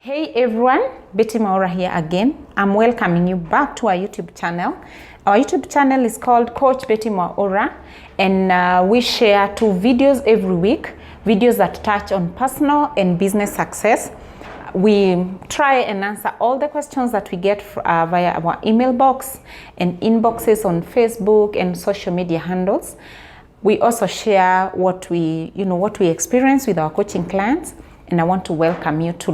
Hey everyone, Betty Mwaura here again. I'm welcoming you back to our YouTube channel. Our YouTube channel is called Coach Betty Mwaura, and we share 2 videos every week, videos that touch on personal and business success. We try and answer all the questions that we get via our email box and inboxes on Facebook and social media handles. We also share what we experience with our coaching clients. And I want to welcome you to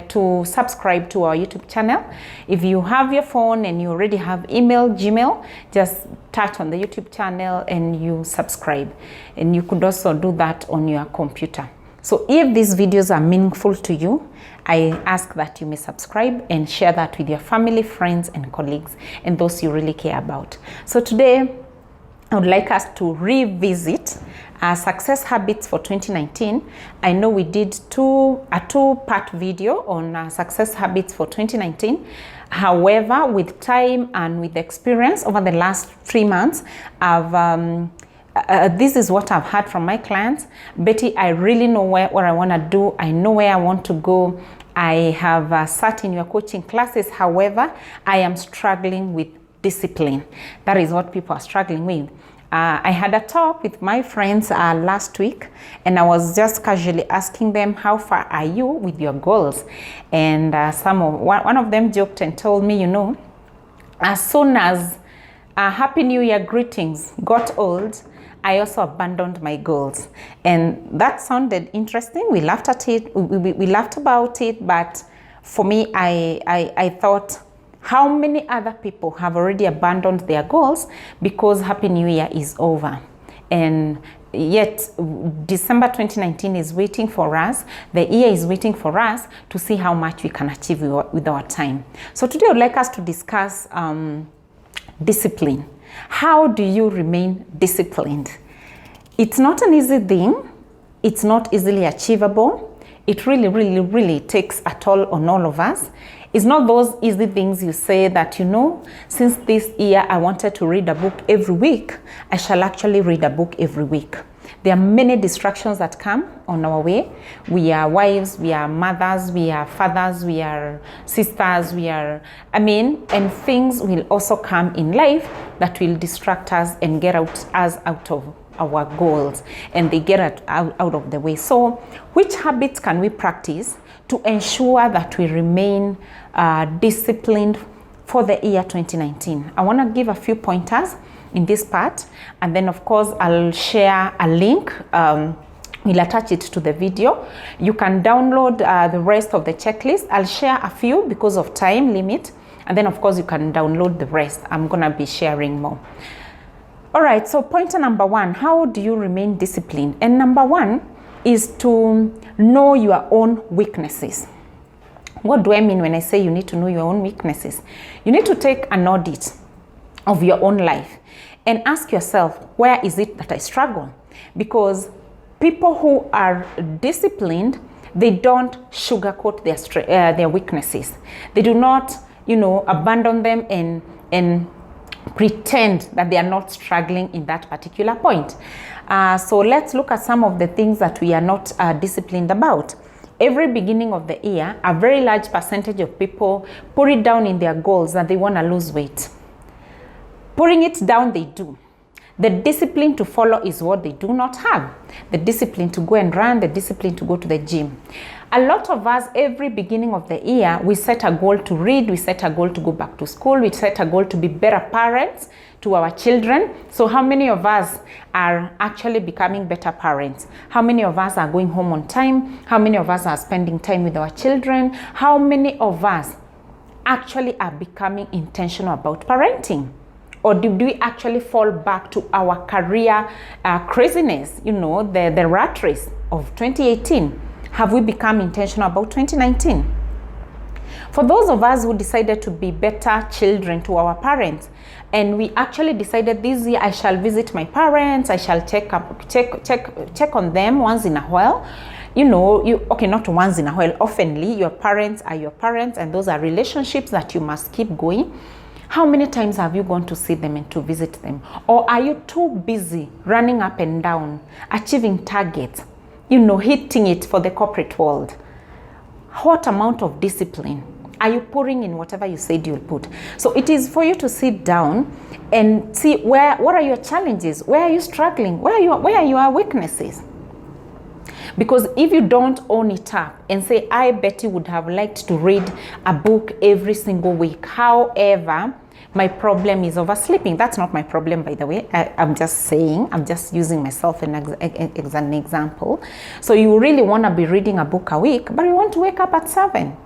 to subscribe to our YouTube channel. If you have your phone and you already have Gmail, just touch on the YouTube channel and you subscribe. And you could also do that on your computer. So if these videos are meaningful to you, I ask that you may subscribe and share that with your family, friends, and colleagues, and those you really care about. So today, I would like us to revisit success habits for 2019. I know we did a two-part video on success habits for 2019. However, with time and with experience over the last 3 months, this is what I've heard from my clients. Betty, I really know what I want to do. I know where I want to go. I have sat in your coaching classes. However, I am struggling with discipline. That is what people are struggling with. I had a talk with my friends last week, and I was just casually asking them, how far are you with your goals? And one of them joked and told me, as soon as Happy New Year greetings got old, I also abandoned my goals. And that sounded interesting. We laughed at it. We laughed about it. But for me, I thought, how many other people have already abandoned their goals because Happy New Year is over? And yet December 2019 is waiting for us. The year is waiting for us to see how much we can achieve with our time. So today I would like us to discuss discipline. How do you remain disciplined? It's not an easy thing. It's not easily achievable. It really takes a toll on all of us. It's not those easy things you say that, since this year I wanted to read a book every week, I shall actually read a book every week. There are many distractions that come on our way. We are wives, we are mothers, we are fathers, we are sisters, and things will also come in life that will distract us and get us out of our goals, and they get out of the way. So which habits can we practice to ensure that we remain disciplined for the year 2019? I want to give a few pointers in this part, and then of course I'll share a link. We'll attach it to the video. You can download the rest of the checklist. I'll share a few because of time limit, and then of course you can download the rest. I'm gonna be sharing more. All right, so pointer number 1, how do you remain disciplined? And number 1 is to know your own weaknesses. What do I mean when I say you need to know your own weaknesses? You need to take an audit of your own life and ask yourself, where is it that I struggle? Because people who are disciplined, they don't sugarcoat their weaknesses. They do not, abandon them and pretend that they are not struggling in that particular point. So let's look at some of the things that we are not disciplined about. Every beginning of the year, a very large percentage of people put it down in their goals that they want to lose weight. Putting it down, they do. The discipline to follow is what they do not have. The discipline to go and run, the discipline to go to the gym. A lot of us, every beginning of the year, we set a goal to read, we set a goal to go back to school, we set a goal to be better parents to our children. So how many of us are actually becoming better parents? How many of us are going home on time? How many of us are spending time with our children? How many of us actually are becoming intentional about parenting? Or did we actually fall back to our career craziness, the rat race of 2018? Have we become intentional about 2019? For those of us who decided to be better children to our parents, and we actually decided this year I shall visit my parents, I shall check on them once in a while. Not once in a while, oftenly. Your parents are your parents, and those are relationships that you must keep going. How many times have you gone to see them and to visit them? Or are you too busy running up and down, achieving targets, hitting it for the corporate world? what amount of discipline are you pouring in whatever you said you'll put? So it is for you to sit down and see what are your challenges, where are you struggling, where are your weaknesses. Because if you don't own it up and say, I, Betty, would have liked to read a book every single week. However, my problem is oversleeping. That's not my problem, by the way. I'm just saying, I'm just using myself as an example. So you really want to be reading a book a week, but you want to wake up at 7.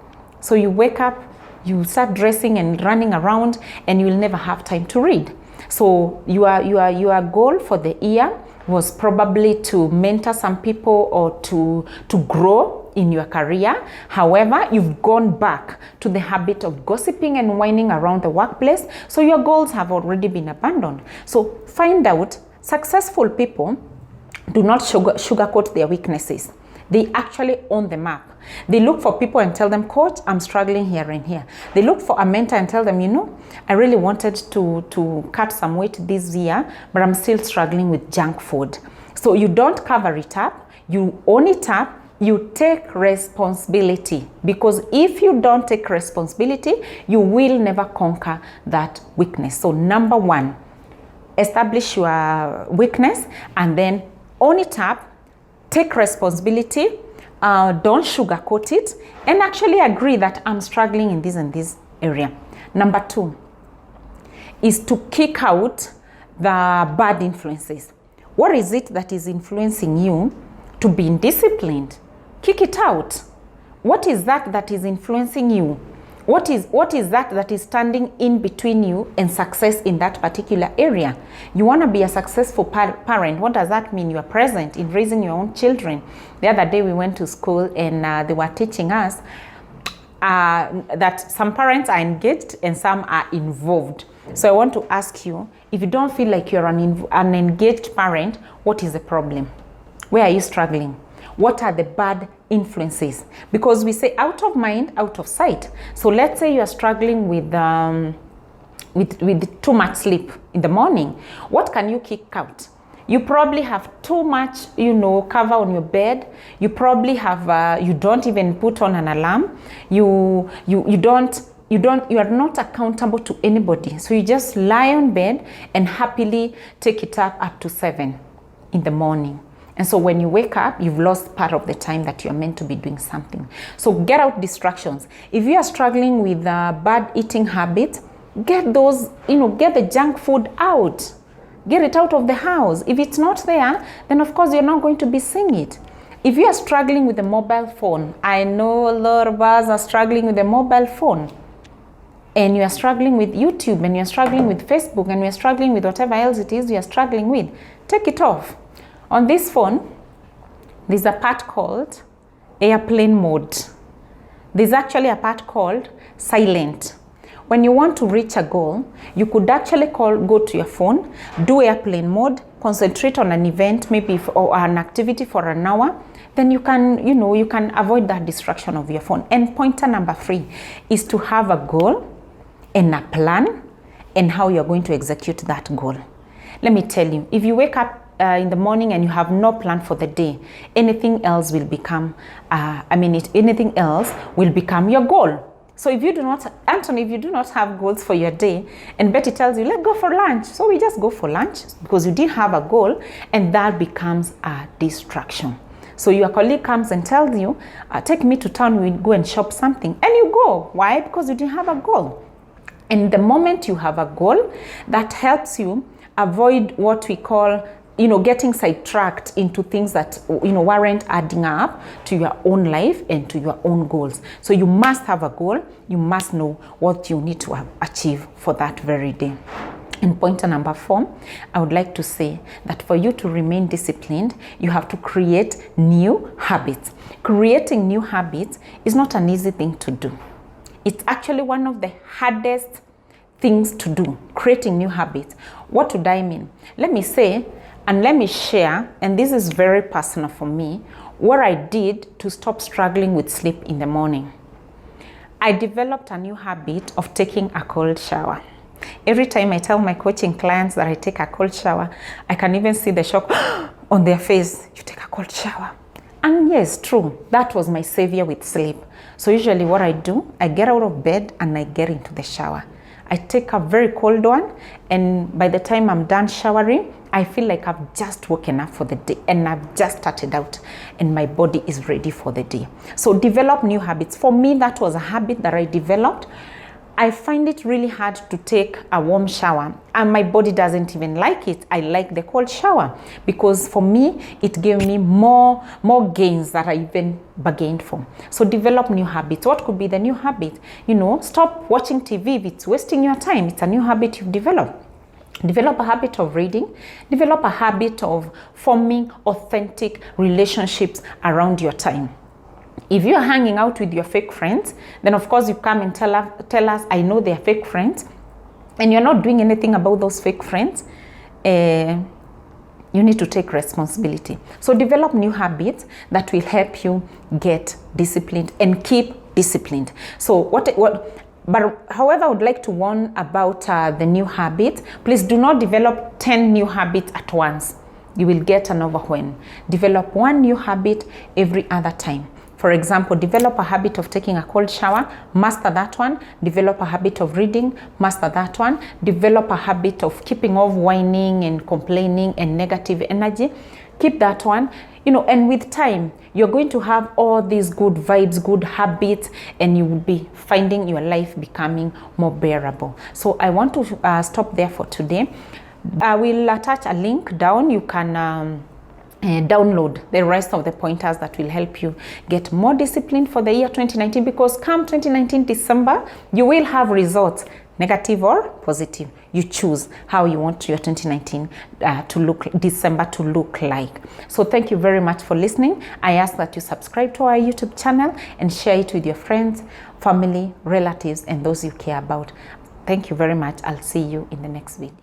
So you wake up, you start dressing and running around, and you'll never have time to read. So your goal for the year was probably to mentor some people or to grow in your career. However, you've gone back to the habit of gossiping and whining around the workplace, so your goals have already been abandoned. So find out, successful people do not sugarcoat their weaknesses. They actually own the map. They look for people and tell them, Coach, I'm struggling here and here. They look for a mentor and tell them, I really wanted to cut some weight this year, but I'm still struggling with junk food. So you don't cover it up, you own it up, you take responsibility. Because if you don't take responsibility, you will never conquer that weakness. So number 1, establish your weakness and then own it up. Take responsibility, don't sugarcoat it, and actually agree that I'm struggling in this and this area. Number 2 is to kick out the bad influences. What is it that is influencing you to be indisciplined? Kick it out. What is that is influencing you? What is that is standing in between you and success in that particular area? You want to be a successful parent. What does that mean? You are present in raising your own children. The other day we went to school and they were teaching us that some parents are engaged and some are involved. So I want to ask you, if you don't feel like you're an engaged parent, what is the problem? Where are you struggling? What are the bad influences? Because we say out of mind, out of sight. So let's say you are struggling with too much sleep in the morning. What can you kick out? You probably have too much, cover on your bed. You probably have, you don't even put on an alarm. You are not accountable to anybody. So you just lie on bed and happily take it up to 7 in the morning. And so when you wake up, you've lost part of the time that you're meant to be doing something. So get out distractions. If you are struggling with a bad eating habit, get those, get the junk food out. Get it out of the house. If it's not there, then of course you're not going to be seeing it. If you are struggling with a mobile phone, I know a lot of us are struggling with a mobile phone. And you are struggling with YouTube, and you're struggling with Facebook, and you're struggling with whatever else it is you're struggling with. Take it off. On this phone, there's a part called airplane mode. There's actually a part called silent. When you want to reach a goal, you could actually go to your phone, do airplane mode, concentrate on an event, maybe or an activity for an hour. Then you can, you can avoid that distraction of your phone. And pointer number 3 is to have a goal and a plan and how you're going to execute that goal. Let me tell you, if you wake up in the morning and you have no plan for the day, anything else will become, anything else will become your goal. So if you do not, Anthony, if you do not have goals for your day, and Betty tells you, let's go for lunch. So we just go for lunch because you didn't have a goal, and that becomes a distraction. So your colleague comes and tells you, take me to town, we'll go and shop something. And you go. Why? Because you didn't have a goal. And the moment you have a goal, that helps you avoid what we call getting sidetracked into things that, weren't adding up to your own life and to your own goals. So you must have a goal. You must know what you need to achieve for that very day. And pointer number 4, I would like to say that for you to remain disciplined, you have to create new habits. Creating new habits is not an easy thing to do. It's actually one of the hardest things to do, creating new habits. What do I mean? Let me say, and let me share, and this is very personal for me, what I did to stop struggling with sleep in the morning. I developed a new habit of taking a cold shower. Every time I tell my coaching clients that I take a cold shower, I can even see the shock on their face. You take a cold shower. And yes, true, that was my savior with sleep. So usually what I do, I get out of bed and I get into the shower. I take a very cold one, and by the time I'm done showering, I feel like I've just woken up for the day and I've just started out and my body is ready for the day. So develop new habits. For me, that was a habit that I developed. I find it really hard to take a warm shower, and my body doesn't even like it. I like the cold shower because for me, it gave me more gains that I even bargained for. So develop new habits. What could be the new habit? You know, stop watching TV if it's wasting your time. It's a new habit you've developed. Develop a habit of reading. Develop a habit of forming authentic relationships around your time. If you're hanging out with your fake friends, then of course you come and tell us, I know they're fake friends, and you're not doing anything about those fake friends. You need to take responsibility. So develop new habits that will help you get disciplined and keep disciplined. So but however, I would like to warn about the new habit. Please do not develop 10 new habits at once. You will get an overwhelm. Develop one new habit every other time. For example, develop a habit of taking a cold shower, master that one. Develop a habit of reading, master that one. Develop a habit of keeping off whining and complaining and negative energy. Keep that one. You know, and with time, you're going to have all these good vibes, good habits, and you will be finding your life becoming more bearable. So I want to stop there for today. I will attach a link down. You can download the rest of the pointers that will help you get more disciplined for the year 2019, because come 2019 December, you will have results, negative or positive. You choose how you want your 2019 December to look like. So thank you very much for listening. I ask that you subscribe to our YouTube channel and share it with your friends, family, relatives, and those you care about. Thank you very much. I'll see you in the next video.